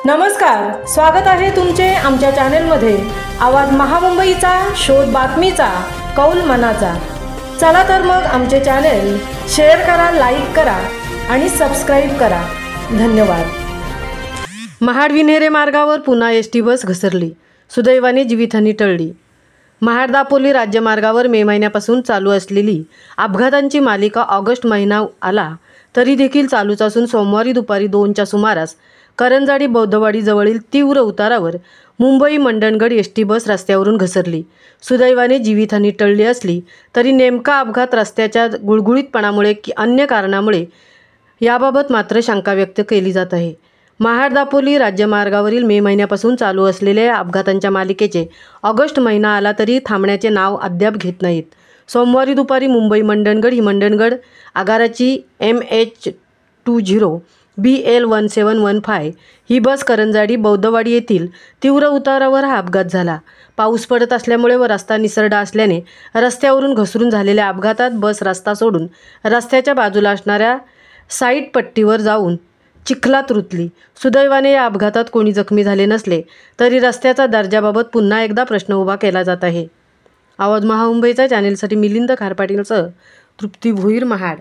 नमस्कार, स्वागत आहे तुमचे आमच्या चॅनेलमध्ये। आवाज महामुंबईचा, शोध बातमीचा, कौल मनाचा। चला तर मग आमचे चॅनेल शेअर करा, लाईक करा आणि सबस्क्राइब करा। धन्यवाद। महाड-विन्हेरे मार्गावर पुन्हा एसटी बस घसरली, सुदैवाने जीवितहानी टळली। महाड-दापोली राज्यमार्गावर मे महिन्यापासून चालू असलेली अपघातांची मालिका ऑगस्ट महिना आला तरी देखील चालूच असून सोमवारी दुपारी 2च्या सुमारास करंजाडी बौद्धवाडी जवळील तीव्र उतारावर मुंबई मंडणगड एसटी बस रस्त्यावरून घसरली। सुदैवाने जीवितहानी टळली असली तरी नेमका अपघात रस्त्याच्या गुळगुळीतपणामुळे की अन्य कारणामुळे याबाबत मात्र शंका व्यक्त केली जात आहे। महाड-दापोली राज्यमार्गावरील मे महिन्यापासून चालू असलेल्या अपघातांच्या मालिकेचे ऑगस्ट महिना आला तरी थांबण्याचे नाव अद्याप घेत नाहीत। सोमवारी दुपारी मुंबई मंडणगड ही मंडणगड आगाराची MH20 BL 1715 ही बस करंजाडी बौद्धवाडी येथील तीव्र उतारावर हा अपघात झाला। पाऊस पडत असल्यामुळे व रस्ता निसरडा असल्याने रस्त्यावरून घसरून झालेल्या अपघातात बस रस्ता सोडून रस्त्याच्या बाजूला असणाऱ्या साईड पट्टीवर जाऊन चिखलात रुतली। सुदैवाने या अपघातात कोणी जखमी झाले नसले तरी रस्त्याचा दर्जाबाबत पुन्हा एकदा प्रश्न उभा केला जात आहे। आवाज महामुंबईचा चॅनेलसाठी मिलिंद खारपाटीलसह तृप्ती भोईर, महाड।